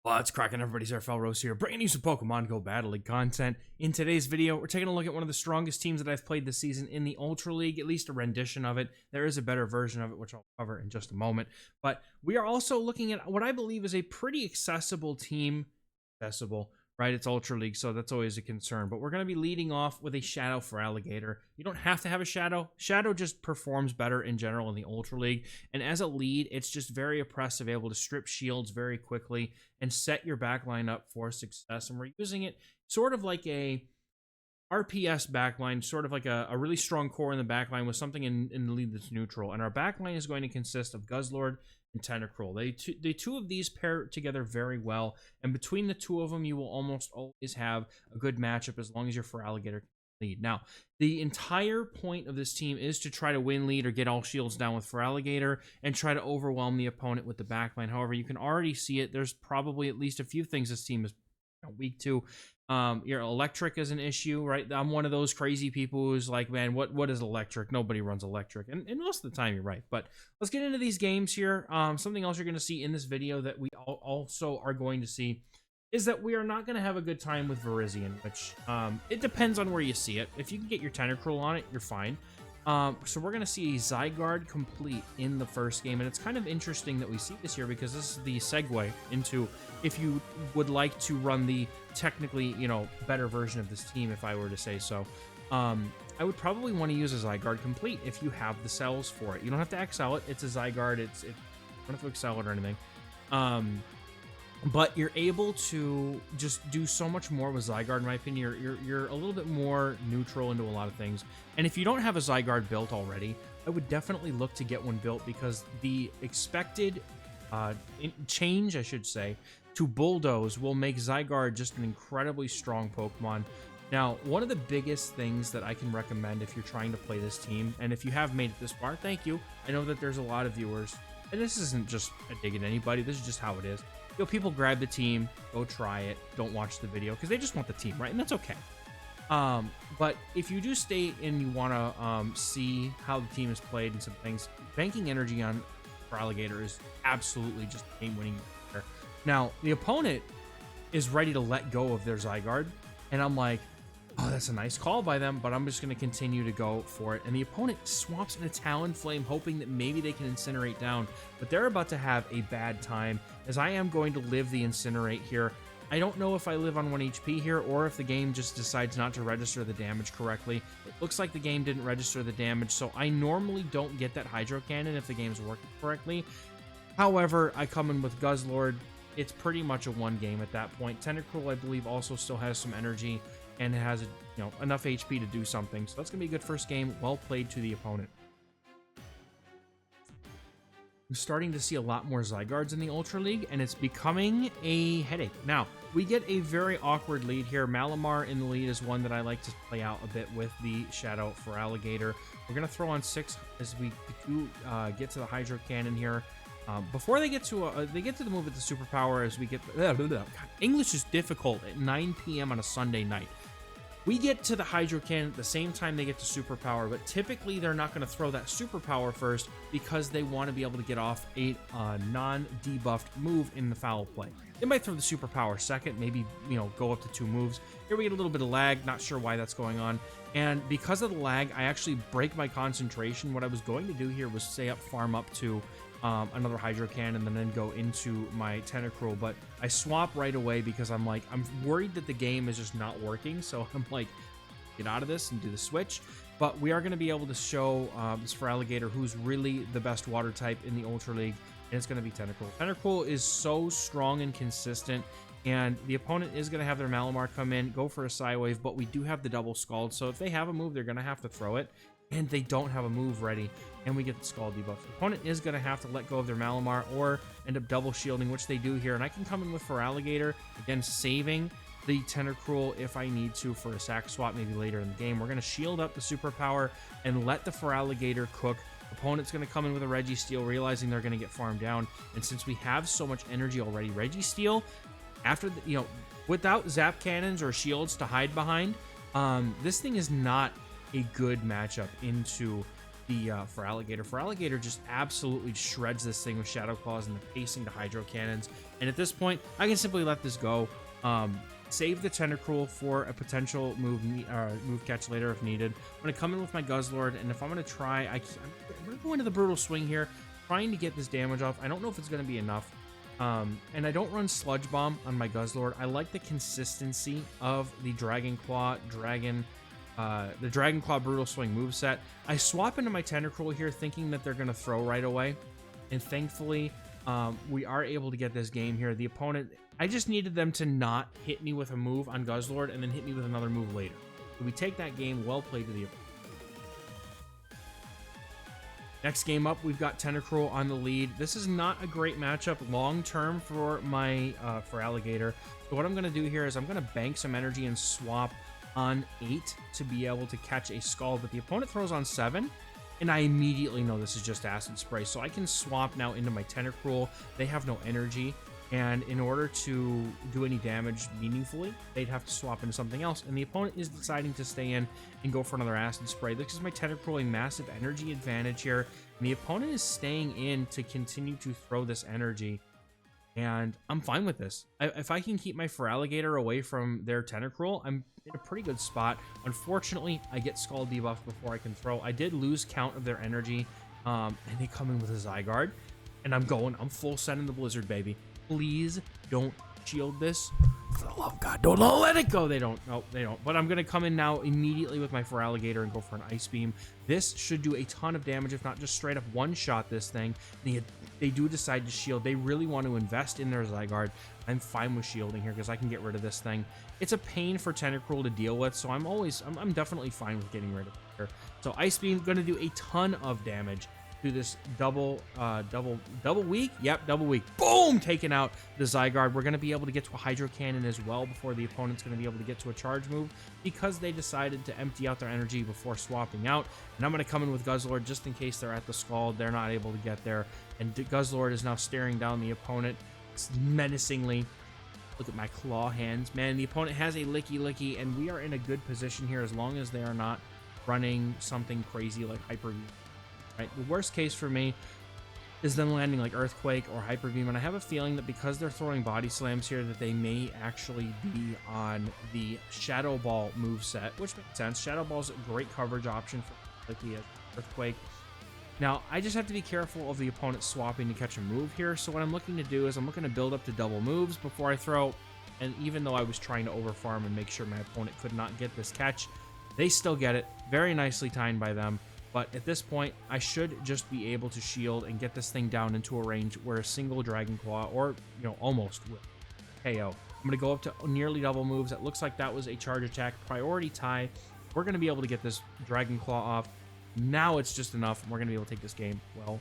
What's cracking, everybody? XehrFelrose here, bringing you some Pokemon Go Battle League content. In today's video, we're taking a look at one of the strongest teams that I've played this season in the Ultra League, at least a rendition of it. There is a better version of it, which I'll cover in just a moment. But we are also looking at what I believe is a pretty accessible team. Accessible, right? It's Ultra League, so that's always a concern. But we're going to be leading off with a Shadow for Alligator. You don't have to have a Shadow. Shadow just performs better in general in the Ultra League. And as a lead, it's just very oppressive, able to strip shields very quickly and set your backline up for success. And we're using it sort of like a RPS backline, sort of like a really strong core in the backline with something in the lead that's neutral. And our backline is going to consist of Guzzlord and Tentacruel. The two of these pair together very well, and between the two of them, you will almost always have a good matchup as long as you're for Alligator lead. Now, the entire point of this team is to try to win lead or get all shields down with Feraligatr and try to overwhelm the opponent with the backline. However, you can already see it. There's probably at least a few things this team is weak to. Your electric is an issue, right? I'm one of those crazy people who's like, man, what is electric? Nobody runs electric. And most of the time you're right. But let's get into these games here. Something else you're going to see in this video that we also are going to see is that we are not going to have a good time with Virizion, which it depends on where you see it. If you can get your Tentacruel on it, you're fine. So we're going to see a Zygarde complete in the first game, and it's kind of interesting that we see this here because this is the segue into if you would like to run the technically, better version of this team, if I were to say so. I would probably want to use a Zygarde complete if you have the cells for it. You don't have to XL it. It's a Zygarde. You don't have to XL it or anything. But you're able to just do so much more with Zygarde, in my opinion. You're a little bit more neutral into a lot of things. And if you don't have a Zygarde built already, I would definitely look to get one built because the expected change, I should say, to Bulldoze will make Zygarde just an incredibly strong Pokemon. Now, one of the biggest things that I can recommend if you're trying to play this team, and if you have made it this far, thank you. I know that there's a lot of viewers, and this isn't just a dig at anybody. This is just how it is. People grab the team, go try it, don't watch the video because they just want the team, right? And that's okay. But if you do stay and you want to see how the team is played and some things, banking energy on Feraligatr is absolutely just game-winning. Now, the opponent is ready to let go of their Zygarde, and I'm like, oh, that's a nice call by them, but I'm just going to continue to go for it. And the opponent swaps in a Talonflame, hoping that maybe they can Incinerate down, but they're about to have a bad time, as I am going to live the Incinerate here. I don't know if I live on 1 HP here, or if the game just decides not to register the damage correctly. It looks like the game didn't register the damage, so I normally don't get that Hydro Cannon if the game's working correctly. However, I come in with Guzzlord. It's pretty much a one game at that point. Tentacruel, I believe, also still has some energy and has enough HP to do something. So that's going to be a good first game. Well played to the opponent. I'm starting to see a lot more Zygardes in the Ultra League, and it's becoming a headache. Now, we get a very awkward lead here. Malamar in the lead is one that I like to play out a bit with the Shadow for Alligator. We're going to throw on 6 as we do get to the Hydro Cannon here. Before they get to the move with the superpower, as we get God, English is difficult at 9 p.m. on a Sunday night. We get to the Hydro Cannon at the same time they get to superpower, but typically they're not going to throw that superpower first because they want to be able to get off a non-debuffed move in the foul play. They might throw the superpower second, maybe go up to 2 moves. Here we get a little bit of lag, not sure why that's going on. And because of the lag, I actually break my concentration. What I was going to do here was stay up, farm up to another Hydro Cannon and then go into my Tentacruel, but I swap right away because I'm worried that the game is just not working, so I'm like, get out of this and do the switch. But we are going to be able to show this Feraligatr who's really the best water type in the Ultra League, and it's going to be Tentacruel. Tentacruel is so strong and consistent, and the opponent is going to have their Malamar come in, go for a Psywave, but we do have the double Scald, so if they have a move, they're going to have to throw it, and they don't have a move ready, and we get the Scald debuff. The opponent is going to have to let go of their Malamar or end up double shielding, which they do here, and I can come in with Feraligatr, again, saving the Tentacruel if I need to for a sack swap maybe later in the game. We're going to shield up the superpower and let the Feraligatr cook. Opponent's going to come in with a Registeel, realizing they're going to get farmed down, and since we have so much energy already, Registeel, after the, without Zap Cannons or shields to hide behind, this thing is not a good matchup into Feraligatr. Feraligatr just absolutely shreds this thing with Shadow Claws and the pacing to Hydro Cannons. And at this point, I can simply let this go. Save the Tentacruel for a potential move catch later if needed. I'm going to come in with my Guzzlord, and if I'm going to try, I'm going to go into the Brutal Swing here, trying to get this damage off. I don't know if it's going to be enough. And I don't run Sludge Bomb on my Guzzlord. I like the consistency of the Dragon Claw Brutal Swing moveset. I swap into my Tentacruel here thinking that they're going to throw right away. And thankfully, we are able to get this game here. The opponent, I just needed them to not hit me with a move on Guzzlord and then hit me with another move later. So we take that game. Well played to the opponent. Next game up, we've got Tentacruel on the lead. This is not a great matchup long-term for my Feraligatr. So what I'm going to do here is I'm going to bank some energy and swap on 8 to be able to catch a Scald, but the opponent throws on 7, and I immediately know this is just Acid Spray. So I can swap now into my Tentacruel. They have no energy, and in order to do any damage meaningfully, they'd have to swap into something else, and the opponent is deciding to stay in and go for another Acid Spray. This is my Tentacruel a massive energy advantage here, and the opponent is staying in to continue to throw this energy, and I'm fine with this. If I can keep my Feraligatr away from their Tentacruel, I'm in a pretty good spot. Unfortunately, I get Scald debuffed before I can throw. I did lose count of their energy, and they come in with a Zygarde, and I'm full send in the Blizzard, baby. Please don't shield this. For the love of God, don't let it go. They don't. No, they don't. But I'm going to come in now immediately with my Feraligatr and go for an Ice Beam. This should do a ton of damage, if not just straight up one-shot this thing. They do decide to shield. They really want to invest in their Zygarde. I'm fine with shielding here because I can get rid of this thing. It's a pain for Tentacruel to deal with, so I'm definitely fine with getting rid of it here. So Ice Beam going to do a ton of damage to this double weak. Yep, double weak. Boom! Taking out the Zygarde. We're going to be able to get to a Hydro Cannon as well before the opponent's going to be able to get to a charge move because they decided to empty out their energy before swapping out. And I'm going to come in with Guzzlord just in case they're at the Scald. They're not able to get there. And Guzzlord is now staring down the opponent menacingly. Look at my claw hands. Man, the opponent has a Licky, and we are in a good position here as long as they are not running something crazy like Hyper Beam. Right? The worst case for me is them landing like Earthquake or Hyper Beam, and I have a feeling that because they're throwing Body Slams here that they may actually be on the Shadow Ball moveset, which makes sense. Shadow Ball is a great coverage option for like the Earthquake. Now, I just have to be careful of the opponent swapping to catch a move here, so what I'm looking to do is I'm looking to build up to double moves before I throw, and even though I was trying to overfarm and make sure my opponent could not get this catch, they still get it. Very nicely timed by them. But at this point, I should just be able to shield and get this thing down into a range where a single Dragon Claw, or, almost will KO. I'm going to go up to nearly double moves. It looks like that was a charge attack. Priority tie. We're going to be able to get this Dragon Claw off. Now it's just enough. We're going to be able to take this game well.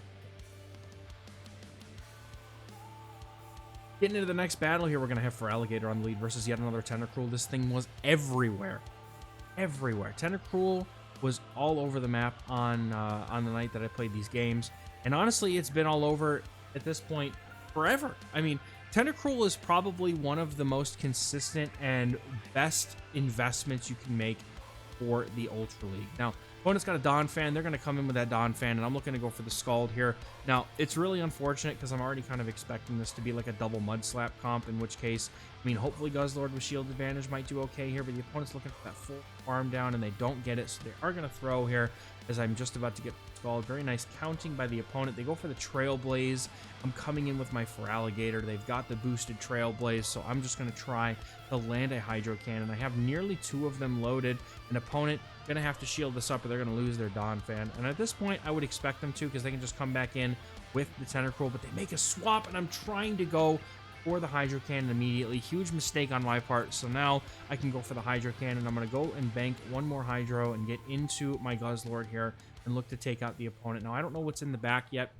Getting into the next battle here, we're going to have Feraligatr on the lead versus yet another Tentacruel. This thing was everywhere. Everywhere. Tentacruel was all over the map on the night that I played these games, and honestly, it's been all over at this point forever. I mean, Tentacruel is probably one of the most consistent and best investments you can make for the Ultra League. Now, opponent's got a Donphan. They're going to come in with that Donphan, and I'm looking to go for the Scald here. Now, it's really unfortunate because I'm already kind of expecting this to be like a double Mud Slap comp, in which case, I mean, hopefully Guzzlord with shield advantage might do okay here, but the opponent's looking for that full farm down, and they don't get it, so they are going to throw here as I'm just about to get Scald. Very nice counting by the opponent. They go for the Trailblaze. I'm coming in with my Feraligatr. They've got the boosted Trailblaze, so I'm just going to try to land a Hydro Cannon. I have nearly 2 of them loaded. An opponent going to have to shield this up or they're going to lose their Donphan. And at this point, I would expect them to because they can just come back in with the Tentacruel, but they make a swap, and I'm trying to go for the Hydro Cannon immediately. Huge mistake on my part, so now I can go for the Hydro Cannon. I'm going to go and bank one more Hydro and get into my Guzzlord here and look to take out the opponent. Now, I don't know what's in the back yet,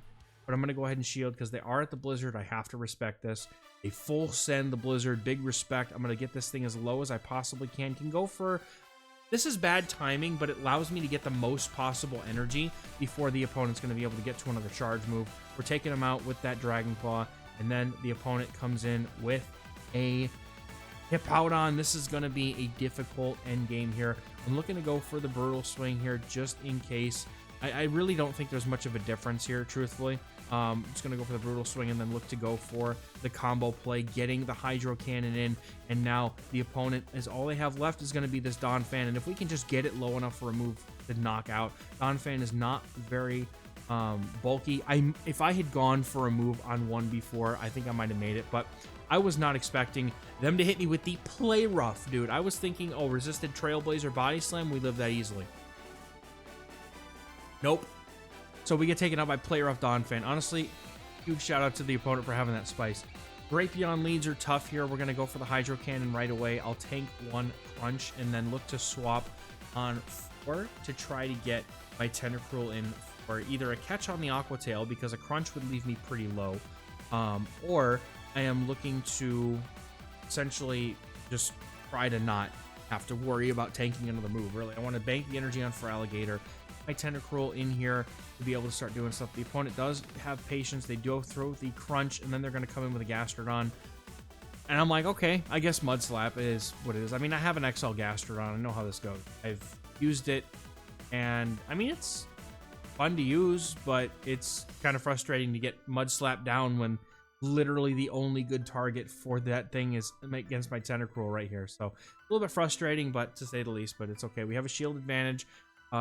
but I'm going to go ahead and shield because they are at the Blizzard. I have to respect this. A full send the Blizzard. Big respect. I'm going to get this thing as low as I possibly can. Can go for... This is bad timing, but it allows me to get the most possible energy before the opponent's going to be able to get to another charge move. We're taking him out with that Dragon Claw, and then the opponent comes in with a Hippowdon. This is going to be a difficult end game here. I'm looking to go for the Brutal Swing here just in case I really don't think there's much of a difference here, truthfully. Just going to go for the Brutal Swing and then look to go for the combo play, getting the Hydro Cannon in, and now the opponent, is all they have left is going to be this Donphan, and if we can just get it low enough for a move to knock out. Donphan is not very bulky. If I had gone for a move on one before, I think I might have made it, but I was not expecting them to hit me with the Play Rough, dude. I was thinking, oh, resisted Trailblazer Body Slam, we live that easily. Nope. So we get taken out by Play Rough Donphan. Honestly, huge shout out to the opponent for having that spice. Drapion leads are tough here. We're going to go for the Hydro Cannon right away. I'll tank one Crunch and then look to swap on 4 to try to get my Tentacruel in for either a catch on the Aqua Tail, because a Crunch would leave me pretty low, or I am looking to essentially just try to not have to worry about tanking another move. Really, I want to bank the energy on for Alligator, my Tentacruel in here to be able to start doing stuff. The opponent does have patience. They do throw the Crunch, and then they're going to come in with a Gastrodon. And I'm like, okay, I guess Mud Slap is what it is. I mean, I have an XL Gastrodon. I know how this goes. I've used it, and I mean, it's fun to use, but it's kind of frustrating to get Mud Slap down when literally the only good target for that thing is against my Tentacruel right here. So a little bit frustrating, but to say the least, but it's okay. We have a shield advantage.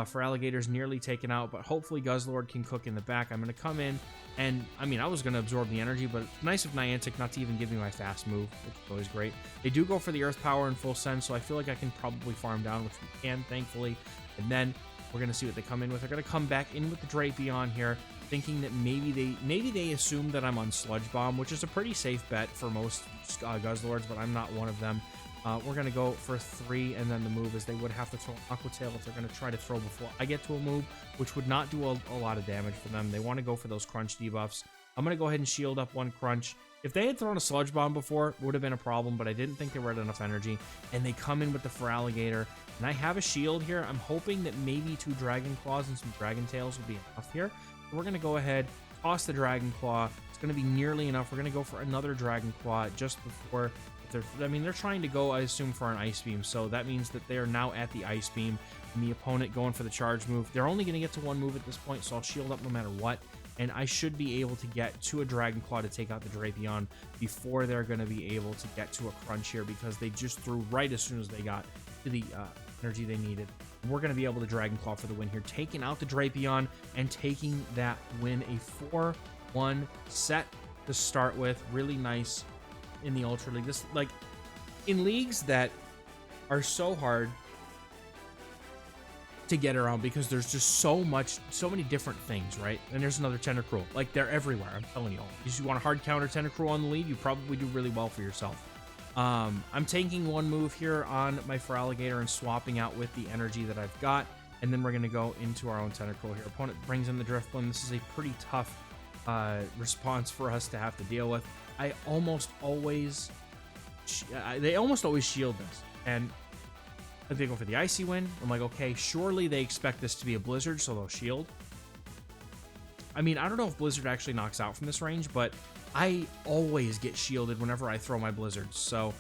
For Alligator's nearly taken out, but hopefully Guzzlord can cook in the back. I'm going to come in, and I mean, I was going to absorb the energy, but it's nice of Niantic not to even give me my fast move, which is always great. They do go for the Earth Power in full send, so I feel like I can probably farm down, which we can, thankfully. And then we're going to see what they come in with. They're going to come back in with the Drapion here, thinking that maybe they assume that I'm on Sludge Bomb, which is a pretty safe bet for most Guzzlords, but I'm not one of them. We're going to go for 3, and then the move is they would have to throw an Aqua Tail if they're going to try to throw before I get to a move, which would not do a lot of damage for them. They want to go for those Crunch debuffs. I'm going to go ahead and shield up one Crunch. If they had thrown a Sludge Bomb before, it would have been a problem, but I didn't think they were at enough energy, and they come in with the Feraligatr, and I have a shield here. I'm hoping that maybe 2 Dragon Claws and some Dragon Tails will be enough here. So we're going to go ahead, toss the Dragon Claw. It's going to be nearly enough. We're going to go for another Dragon Claw just before. They're trying to go, I assume, for an Ice Beam, so that means that they are now at the Ice Beam, and the opponent going for the charge move. They're only going to get to 1 move at this point, so I'll shield up no matter what, and I should be able to get to a Dragon Claw to take out the Drapion before they're going to be able to get to a Crunch here, because they just threw right as soon as they got to the energy they needed. We're going to be able to Dragon Claw for the win here, taking out the Drapion and taking that win. A 4-1 set to start with. Really nice in the Ultra League. This, like, in leagues that are so hard to get around because there's just so many different things, right? And there's another Tentacruel. Like, they're everywhere, I'm telling you all. If you want a hard counter Tentacruel on the lead, you probably do really well for yourself. I'm taking one move here on my Feraligatr and swapping out with the energy that I've got, and then we're going to go into our own Tentacruel here. Opponent brings in the Drifblim. This is a pretty tough response for us to have to deal with. I almost always, they almost always shield this, and if they go for the Icy Wind, I'm like, okay, surely they expect this to be a Blizzard, so they'll shield. I mean, I don't know if Blizzard actually knocks out from this range, but I always get shielded whenever I throw my Blizzards, so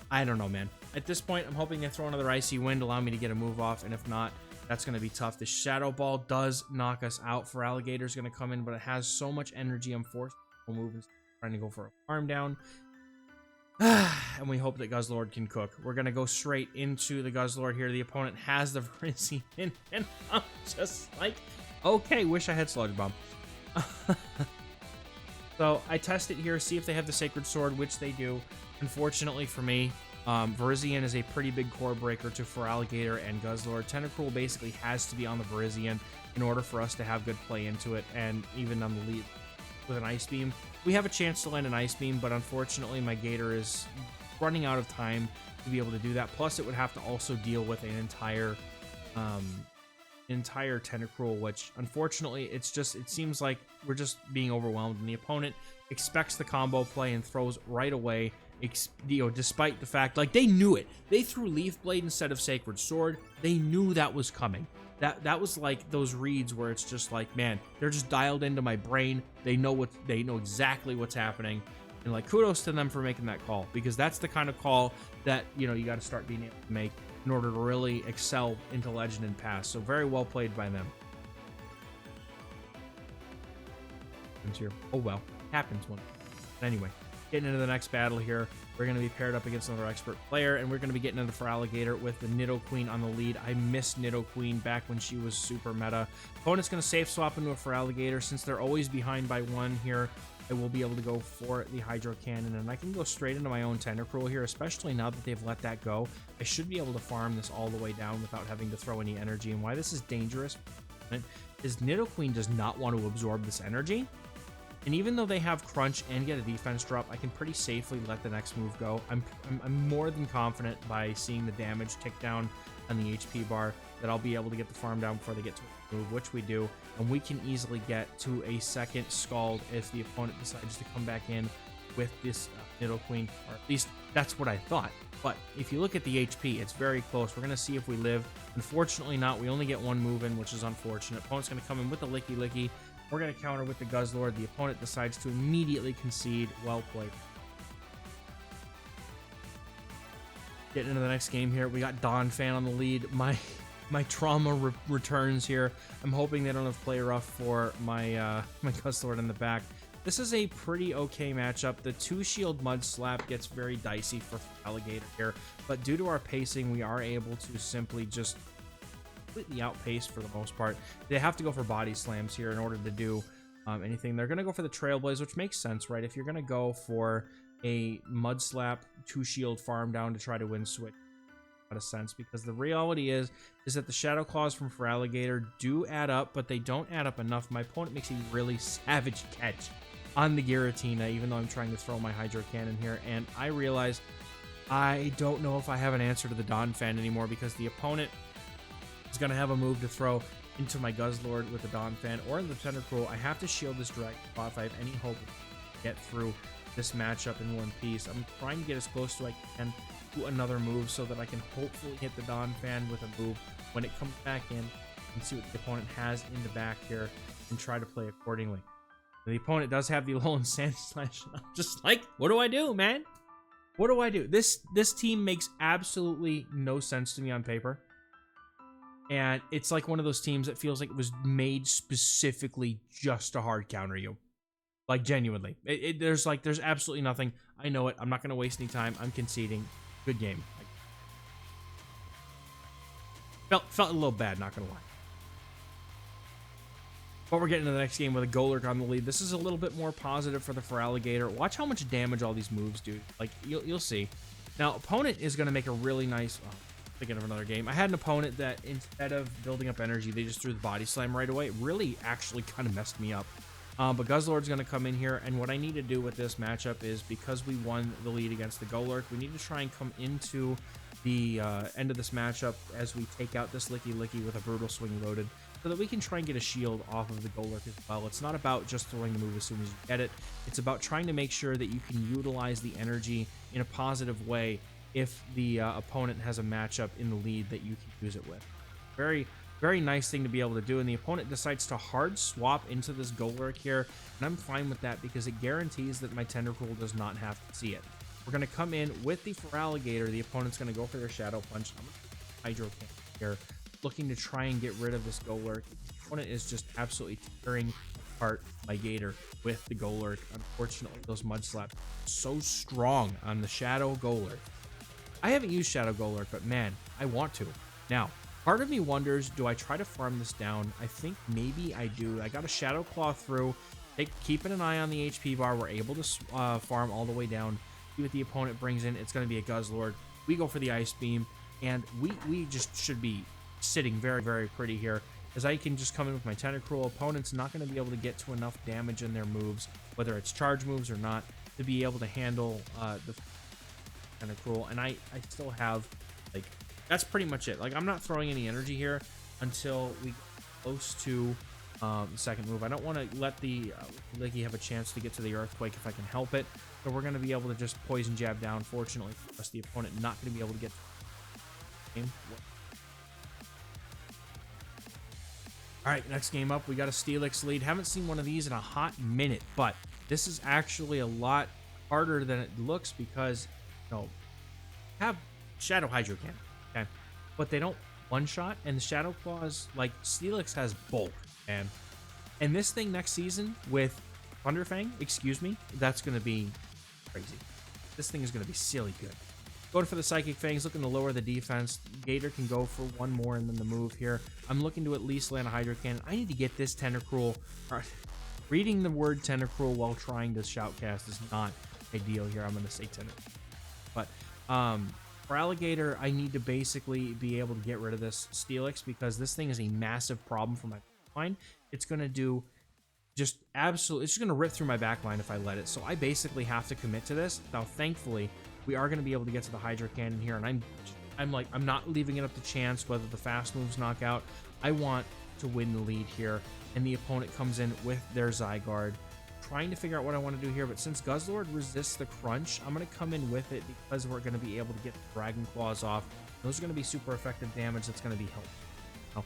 I don't know, man. At this point, I'm hoping they throw another Icy Wind, allow me to get a move off, and if not, that's going to be tough. The Shadow Ball does knock us out. Feraligator's going to come in, but it has so much energy, I'm forced to move and trying to go for a farm down. And we hope that Guzzlord can cook. We're going to go straight into the Guzzlord here. The opponent has the Virizion, and I'm just like, okay, wish I had Sludge Bomb. So I test it here, see if they have the Sacred Sword, which they do. Unfortunately for me, Virizion is a pretty big core breaker to Feraligatr and Guzzlord. Tentacruel basically has to be on the Virizion in order for us to have good play into it, and even on the lead with an Ice Beam. We have a chance to land an Ice Beam, but unfortunately my Gator is running out of time to be able to do that. Plus, it would have to also deal with an entire Tentacruel, which unfortunately it seems like we're just being overwhelmed, and the opponent expects the combo play and throws right away. Despite the fact, like, they knew it. They threw Leaf Blade instead of Sacred Sword. They knew that was coming. That was like those reads where it's just like, man, they're just dialed into my brain. They know exactly what's happening, and like, kudos to them for making that call, because that's the kind of call that, you know, you got to start being able to make in order to really excel into Legend and Pass. So very well played by them. happens here. Oh well, happens one. But anyway, getting into the next battle here, we're going to be paired up against another expert player, and we're going to be getting into Feraligatr with the Nidoqueen on the lead. I missed Nidoqueen back when she was super meta. Opponent's going to safe swap into a Feraligatr. Since they're always behind by 1 here, I will be able to go for the Hydro Cannon, and I can go straight into my own Tentacruel here, especially now that they've let that go. I should be able to farm this all the way down without having to throw any energy, and why this is dangerous is Nidoqueen does not want to absorb this energy. And even though they have Crunch and get a defense drop, I can pretty safely let the next move go. I'm more than confident by seeing the damage tick down on the HP bar that I'll be able to get the farm down before they get to a move, which we do. And we can easily get to a second Scald if the opponent decides to come back in with this Nidoqueen, or at least that's what I thought. But if you look at the HP, it's very close. We're going to see if we live. Unfortunately not. We only get 1 move in, which is unfortunate. Opponent's going to come in with the Licky Licky. We're going to counter with the Guzzlord. The opponent decides to immediately concede. Well played. Getting into the next game here, we got Donphan on the lead. My trauma returns here. I'm hoping they don't have play rough for my my Guzzlord in the back. This is a pretty okay matchup. The 2-shield Mud Slap gets very dicey for Alligator here, but due to our pacing, we are able to simply just completely outpace for the most part. They have to go for body slams here in order to do anything. They're going to go for the Trailblaze, which makes sense, right? If you're going to go for a Mud Slap 2-shield farm down to try to win switch, out of sense, because the reality is that the Shadow Claws from Feraligatr do add up, but they don't add up enough. My opponent makes a really savage catch on the Giratina, even though I'm trying to throw my Hydro Cannon here, and I realize I don't know if I have an answer to the Donphan anymore, because the opponent is going to have a move to throw into my Guzzlord with the Donphan or in the Tentacruel. I have to shield this Dragon Claw if I have any hope to get through this matchup in one piece. I'm trying to get as close to I can to another move so that I can hopefully hit the Donphan with a move when it comes back in and see what the opponent has in the back here and try to play accordingly. The opponent does have the Alolan Sand Slash. I'm just like, what do I do, man? What do I do? This team makes absolutely no sense to me on paper. And it's like one of those teams that feels like it was made specifically just to hard counter you. Like, genuinely. There's absolutely nothing. I know it. I'm not going to waste any time. I'm conceding. Good game. Felt a little bad, not going to lie. But we're getting to the next game with a Golurk on the lead. This is a little bit more positive for the Feraligatr. Watch how much damage all these moves do. Like, you'll see. Now, opponent is going to make a really nice... Oh, thinking of another game. I had an opponent that instead of building up energy, they just threw the Body Slam right away. It really actually kind of messed me up. But Guzzlord's going to come in here, and what I need to do with this matchup is, because we won the lead against the Golurk, we need to try and come into the end of this matchup as we take out this Licky Licky with a Brutal Swing loaded, so that we can try and get a shield off of the Golurk as well. It's not about just throwing the move as soon as you get it. It's about trying to make sure that you can utilize the energy in a positive way if the opponent has a matchup in the lead that you can use it with. Very, very nice thing to be able to do, and the opponent decides to hard swap into this Golurk here, and I'm fine with that because it guarantees that my Tentacruel does not have to see it. We're going to come in with the Feraligatr. The opponent's going to go for their Shadow Punch. I'm going to Hydro Cannon here, looking to try and get rid of this Golurk. The opponent is just absolutely tearing apart my Gator with the Golurk. Unfortunately, those Mud Slaps are so strong on the Shadow Golurk. I haven't used Shadow Golurk, but man, I want to. Now, part of me wonders, do I try to farm this down? I think maybe I do. I got a Shadow Claw through, keeping an eye on the HP bar. We're able to farm all the way down. See what the opponent brings in. It's going to be a Guzzlord. We go for the Ice Beam, and we just should be sitting very, very pretty here, as I can just come in with my Tentacruel. Opponent's not going to be able to get to enough damage in their moves, whether it's charge moves or not, to be able to handle the Tentacruel. And I still have, like, that's pretty much it. Like, I'm not throwing any energy here until we get close to the second move. I don't want to let the Licky have a chance to get to the Earthquake if I can help it. So we're going to be able to just Poison Jab down. Fortunately for us, the opponent not going to be able to get to the game. Alright, next game up, we got a Steelix lead. Haven't seen one of these in a hot minute, but this is actually a lot harder than it looks because, you know, have Shadow Hydro Cannon, okay? But they don't one-shot, and the Shadow Claws, like, Steelix has bulk, man. And this thing next season with Thunderfang, excuse me, that's going to be crazy. This thing is going to be silly good. Going for the Psychic Fangs, looking to lower the defense. Gator can go for one more and then the move here. I'm looking to at least land a Hydro Cannon. I need to get this Tentacruel. Reading the word Tentacruel while trying to Shoutcast is not ideal here. I'm going to say Tentacruel. But for Alligator, I need to basically be able to get rid of this Steelix because this thing is a massive problem for my line. It's going to do just absolutely, it's just going to rip through my back line if I let it. So I basically have to commit to this. Now, thankfully, we are going to be able to get to the Hydro Cannon here, and I'm not leaving it up to chance whether the fast moves knock out. I want to win the lead here, and the opponent comes in with their Zygarde, trying to figure out what I want to do here. But since Guzzlord resists the Crunch, I'm going to come in with it because we're going to be able to get the Dragon Claws off. Those are going to be super effective damage that's going to be helpful. Now,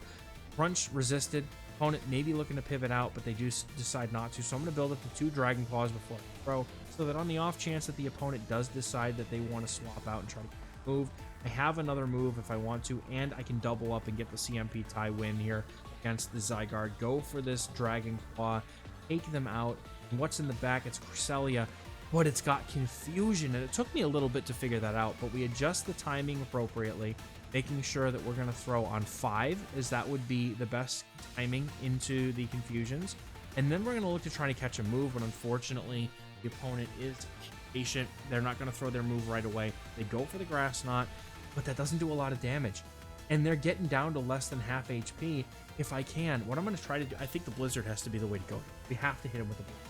Crunch resisted. Opponent may be looking to pivot out, but they do decide not to. So I'm going to build up to 2 Dragon Claws before I throw, so that on the off chance that the opponent does decide that they want to swap out and try to move, I have another move if I want to, and I can double up and get the CMP tie win here against the Zygarde. Go for this Dragon Claw, take them out. And what's in the back? It's Cresselia, but it's got Confusion, and it took me a little bit to figure that out, but we adjust the timing appropriately, making sure that we're going to throw on 5, as that would be the best timing into the Confusions. And then we're going to look to try to catch a move, but unfortunately, the opponent is patient. They're not going to throw their move right away. They go for the Grass Knot, but that doesn't do a lot of damage. And they're getting down to less than half HP. If I can, what I'm going to try to do, I think the Blizzard has to be the way to go. We have to hit him with a Blizzard.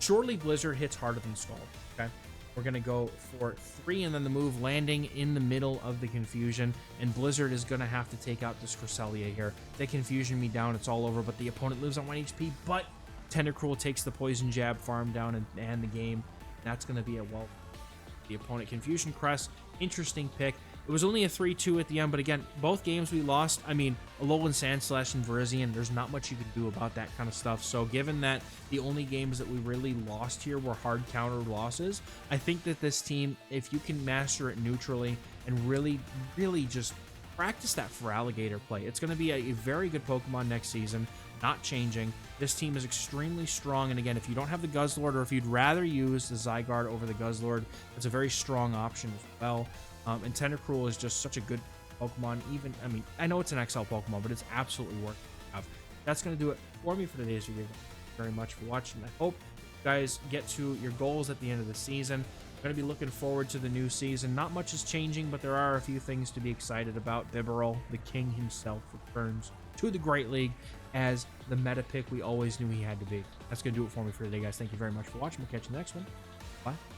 Surely Blizzard hits harder than Scald, okay? We're going to go for 3 and then the move landing in the middle of the Confusion, and Blizzard is going to have to take out this Cresselia here. They Confusion me down, it's all over, but the opponent lives on 1 HP, but Tentacruel takes the Poison Jab, farm down, and the game. That's going to be a well. The opponent Confusion Crest, interesting pick. It was only a 3-2 at the end, but again, both games we lost. I mean, Alolan Sandslash and Virizion, there's not much you can do about that kind of stuff. So given that the only games that we really lost here were hard counter losses, I think that this team, if you can master it neutrally and really, really just practice that for Alligator play, it's going to be a very good Pokemon next season, not changing. This team is extremely strong, and again, if you don't have the Guzzlord, or if you'd rather use the Zygarde over the Guzzlord, it's a very strong option as well. And Tentacruel is just such a good Pokemon. Even, I mean, I know it's an XL Pokemon, but it's absolutely worth it to have. That's going to do it for me for today's video. Thank you very much for watching. I hope you guys get to your goals at the end of the season. I'm going to be looking forward to the new season. Not much is changing, but there are a few things to be excited about. Bibarel, the king himself, returns to the Great League as the meta pick we always knew he had to be. That's going to do it for me for today, guys. Thank you very much for watching. We'll catch you in the next one. Bye.